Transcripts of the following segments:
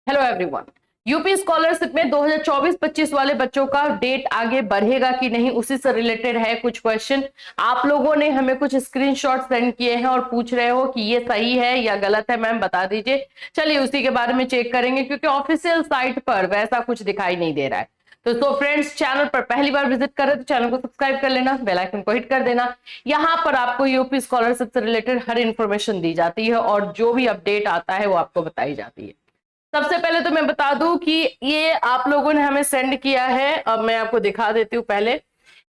Hello everyone. UP scholarship में 2024-25 वाले बच्चों का डेट आगे बढ़ेगा कि नहीं, उसी से रिलेटेड है कुछ क्वेश्चन। आप लोगों ने हमें कुछ स्क्रीनशॉट सेंड किए हैं और पूछ रहे हो कि ये सही है या गलत है, मैम बता दीजिए। चलिए उसी के बारे में चेक करेंगे, क्योंकि ऑफिशियल साइट पर वैसा कुछ दिखाई नहीं दे रहा है। तो फ्रेंड्स, चैनल पर पहली बार विजिट करें तो चैनल को सब्सक्राइब कर लेना, बेल आइकन को हिट कर देना। यहाँ पर आपको यूपी स्कॉलरशिप से रिलेटेड हर इंफॉर्मेशन दी जाती है और जो भी अपडेट आता है वो आपको बताई जाती है। सबसे पहले तो मैं बता दूं कि ये आप लोगों ने हमें सेंड किया है, अब मैं आपको दिखा देती हूँ। पहले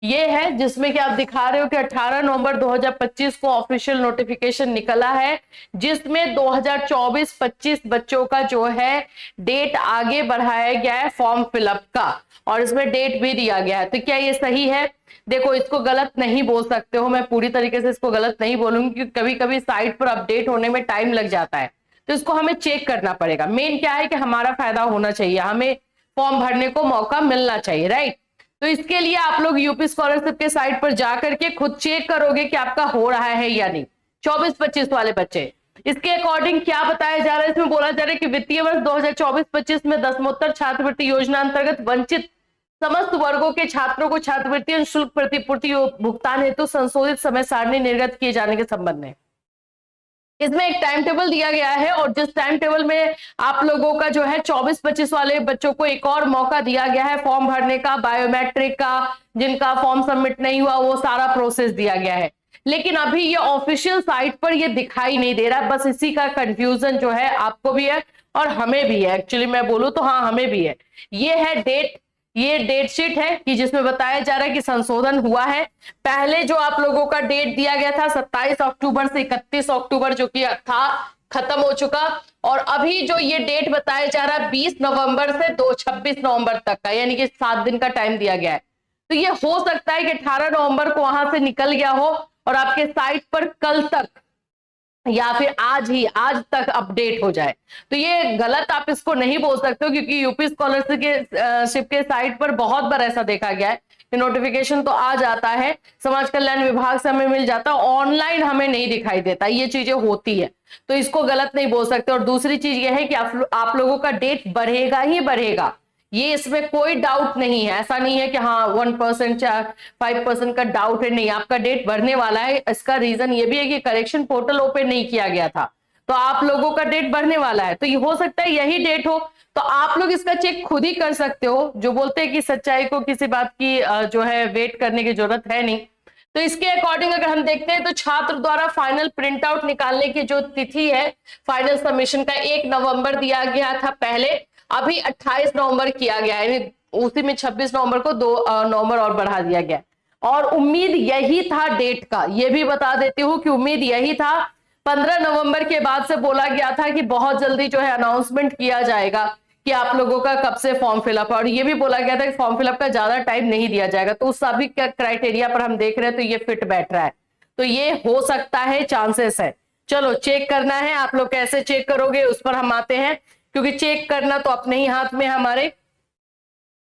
ये है जिसमें कि आप दिखा रहे हो कि 18 नवंबर 2025 को ऑफिशियल नोटिफिकेशन निकला है, जिसमें 2024-25 बच्चों का जो है डेट आगे बढ़ाया गया है फॉर्म फिलअप का, और इसमें डेट भी दिया गया है। तो क्या ये सही है? देखो, इसको गलत नहीं बोल सकते हो, मैं पूरी तरीके से इसको गलत नहीं बोलूंगी, क्योंकि कभी कभी साइट पर अपडेट होने में टाइम लग जाता है, तो इसको हमें चेक करना पड़ेगा। मेन क्या है कि हमारा फायदा होना चाहिए, हमें फॉर्म भरने को मौका मिलना चाहिए, राइट। तो इसके लिए आप लोग यूपी स्कॉलरशिप के साइट पर जाकर के खुद चेक करोगे कि आपका हो रहा है या नहीं। 24-25 वाले बच्चे, इसके अकॉर्डिंग क्या बताया जा रहा है, इसमें बोला जा रहा है कि वित्तीय वर्ष 2024-25 में दसमोत्तर छात्रवृत्ति योजना अंतर्गत वंचित समस्त वर्गों के छात्रों को छात्रवृत्ति शुल्क प्रतिपूर्ति भुगतान हेतु संशोधित समय सारणी निर्गत किए जाने के संबंध में इसमें एक टाइम टेबल दिया गया है, और जिस टाइम टेबल में आप लोगों का जो है 24-25 वाले बच्चों को एक और मौका दिया गया है फॉर्म भरने का, बायोमेट्रिक का, जिनका फॉर्म सबमिट नहीं हुआ वो सारा प्रोसेस दिया गया है। लेकिन अभी ये ऑफिशियल साइट पर ये दिखाई नहीं दे रहा, बस इसी का कंफ्यूजन जो है आपको भी है और हमें भी है। एक्चुअली मैं बोलूं तो हाँ, हमें भी है। ये है डेट, ये डेट शीट है कि जिसमें बताया जा रहा है कि संशोधन हुआ है। पहले जो आप लोगों का डेट दिया गया था 27 अक्टूबर से 31 अक्टूबर जो कि था, खत्म हो चुका, और अभी जो ये डेट बताया जा रहा है 20 नवंबर से 26 नवंबर तक का, यानी कि 7 दिन का टाइम दिया गया है। तो ये हो सकता है कि 18 नवंबर को वहां से निकल गया हो और आपके साइट पर कल तक या फिर आज तक अपडेट हो जाए। तो ये गलत आप इसको नहीं बोल सकते हो, क्योंकि यूपी स्कॉलरशिप के साइट पर बहुत बार ऐसा देखा गया है कि नोटिफिकेशन तो आ जाता है, समाज कल्याण विभाग से हमें मिल जाता है, ऑनलाइन हमें नहीं दिखाई देता, ये चीजें होती है। तो इसको गलत नहीं बोल सकते। और दूसरी चीज ये है कि आप लोगों का डेट बढ़ेगा ही बढ़ेगा, ये इसमें कोई डाउट नहीं है। ऐसा नहीं है कि हाँ 1% या 5% का डाउट है, नहीं, आपका डेट बढ़ने वाला है। इसका रीजन ये भी है कि करेक्शन पोर्टल ओपन नहीं किया गया था, तो आप लोगों का डेट बढ़ने वाला है। तो ये हो सकता है यही डेट हो, तो आप लोग इसका चेक खुद ही कर सकते हो। जो बोलते हैं कि सच्चाई को किसी बात की जो है वेट करने की जरूरत है नहीं। तो इसके अकॉर्डिंग अगर हम देखते हैं तो छात्र द्वारा फाइनल प्रिंट आउट निकालने की जो तिथि है फाइनल सबमिशन का 1 नवंबर दिया गया था पहले, अभी 28 नवंबर किया गया है, उसी में 26 नवंबर को 2 नवंबर और बढ़ा दिया गया। और उम्मीद यही था डेट का, ये भी बता देती हूँ कि उम्मीद यही था। 15 नवंबर के बाद से बोला गया था कि बहुत जल्दी जो है अनाउंसमेंट किया जाएगा कि आप लोगों का कब से फॉर्म फिलअप है, और ये भी बोला गया था कि फॉर्म फिलअप का ज्यादा टाइम नहीं दिया जाएगा। तो उस सभी क्राइटेरिया पर हम देख रहे हैं तो ये फिट बैठ रहा है, तो ये हो सकता है, चांसेस है। चलो चेक करना है, आप लोग कैसे चेक करोगे उस पर हम आते हैं, क्योंकि चेक करना तो अपने ही हाथ में हमारे।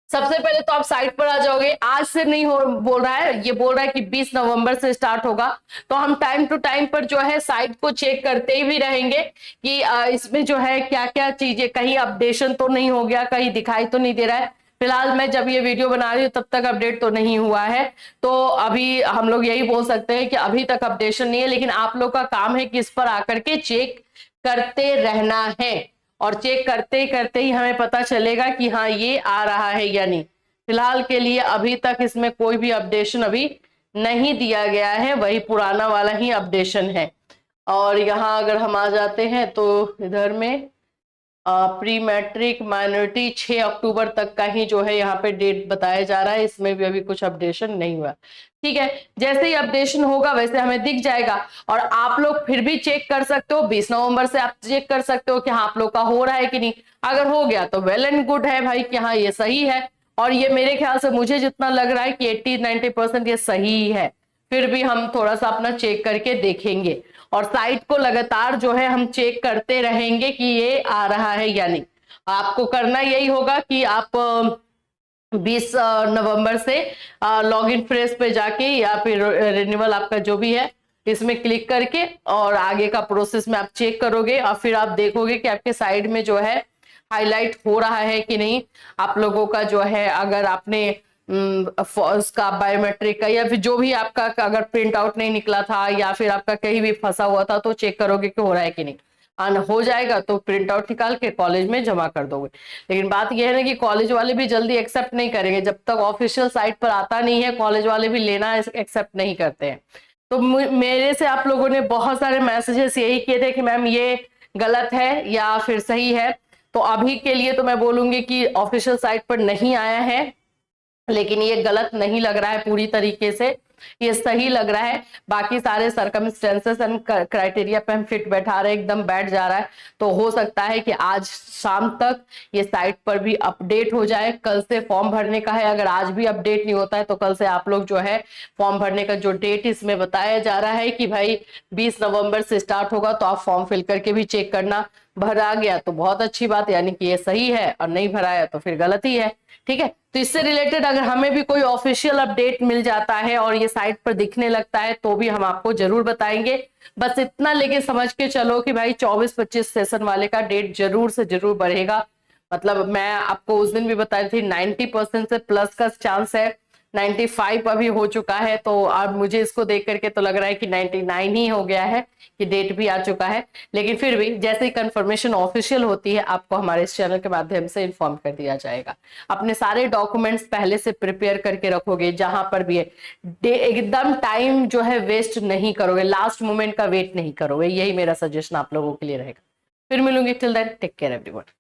सबसे पहले तो आप साइट पर आ जाओगे। आज से नहीं हो बोल रहा है, ये बोल रहा है कि 20 नवंबर से स्टार्ट होगा, तो हम टाइम टू टाइम पर जो है साइट को चेक करते ही भी रहेंगे कि इसमें जो है क्या क्या चीजें, कहीं अपडेशन तो नहीं हो गया, कहीं दिखाई तो नहीं दे रहा है। फिलहाल मैं जब ये वीडियो बना रही हूँ तब तक अपडेट तो नहीं हुआ है, तो अभी हम लोग यही बोल सकते हैं कि अभी तक अपडेशन नहीं है। लेकिन आप लोग का काम है कि इस पर आकर के चेक करते रहना है, और चेक करते करते ही हमें पता चलेगा कि हाँ ये आ रहा है या नहीं। फिलहाल के लिए अभी तक इसमें कोई भी अपडेशन अभी नहीं दिया गया है, वही पुराना वाला ही अपडेशन है। और यहाँ अगर हम आ जाते हैं तो इधर में प्री मैट्रिक माइनॉरिटी 6 अक्टूबर तक का ही जो है यहाँ पे डेट बताया जा रहा है, इसमें भी अभी कुछ अपडेशन नहीं हुआ। ठीक है, जैसे ही अपडेशन होगा वैसे हमें दिख जाएगा, और आप लोग फिर भी चेक कर सकते हो। 20 नवंबर से आप चेक कर सकते हो कि हाँ आप लोग का हो रहा है कि नहीं। अगर हो गया तो वेल एंड गुड है भाई, कि हाँ ये सही है, और ये मेरे ख्याल से मुझे जितना लग रहा है कि 80-90% ये सही है। फिर भी हम थोड़ा सा अपना चेक करके देखेंगे, और साइट को लगातार जो है हम चेक करते रहेंगे कि ये आ रहा है या नहीं। आपको करना यही होगा कि आप 20 नवंबर से लॉगिन फ्रेश पे जाके या फिर रिन्यूअल आपका जो भी है इसमें क्लिक करके और आगे का प्रोसेस में आप चेक करोगे, और फिर आप देखोगे कि आपके साइड में जो है हाईलाइट हो रहा है कि नहीं आप लोगों का जो है, अगर आपने उसका बायोमेट्रिक का या फिर जो भी आपका अगर प्रिंट आउट नहीं निकला था या फिर आपका कहीं भी फंसा हुआ था तो चेक करोगे कि हो रहा है कि नहीं। हो जाएगा तो प्रिंट आउट निकाल के कॉलेज में जमा कर दोगे। लेकिन बात यह है ना कि कॉलेज वाले भी जल्दी एक्सेप्ट नहीं करेंगे, जब तक ऑफिशियल साइट पर आता नहीं है कॉलेज वाले भी लेना एक्सेप्ट नहीं करते हैं। तो मेरे से आप लोगों ने बहुत सारे मैसेजेस यही किए थे कि मैम ये गलत है या फिर सही है। तो अभी के लिए तो मैं बोलूंगी कि ऑफिशियल साइट पर नहीं आया है, लेकिन ये गलत नहीं लग रहा है पूरी तरीके से, ये सही लग रहा है। बाकी सारे सर्कमस्टेंसेस एंड क्राइटेरिया पे हम फिट बैठा रहे, एकदम बैठ जा रहा है। तो हो सकता है कि आज शाम तक ये साइट पर भी अपडेट हो जाए। कल से फॉर्म भरने का है, अगर आज भी अपडेट नहीं होता है तो कल से आप लोग जो है फॉर्म भरने का जो डेट इसमें बताया जा रहा है कि भाई 20 नवंबर से स्टार्ट होगा, तो आप फॉर्म फिल करके भी चेक करना। भरा गया तो बहुत अच्छी बात, यानी कि ये सही है, और नहीं भराया तो फिर गलत ही है। ठीक है, तो इससे रिलेटेड अगर हमें भी कोई ऑफिशियल अपडेट मिल जाता है और ये साइट पर दिखने लगता है तो भी हम आपको जरूर बताएंगे। बस इतना लेके समझ के चलो कि भाई 24-25 सेशन वाले का डेट जरूर से जरूर बढ़ेगा। मतलब मैं आपको उस दिन भी बताई थी 90% से प्लस का चांस है, 95 अभी हो चुका है। तो अब मुझे इसको देख करके तो लग रहा है कि 99 ही हो गया है, कि डेट भी आ चुका है। लेकिन फिर भी जैसे ही कंफर्मेशन ऑफिशियल होती है आपको हमारे इस चैनल के माध्यम से इन्फॉर्म कर दिया जाएगा। अपने सारे डॉक्यूमेंट्स पहले से प्रिपेयर करके रखोगे, जहां पर भी है एकदम टाइम जो है वेस्ट नहीं करोगे, लास्ट मोमेंट का वेट नहीं करोगे, यही मेरा सजेशन आप लोगों के लिए रहेगा। फिर मिलूंगी, till then take care everyone.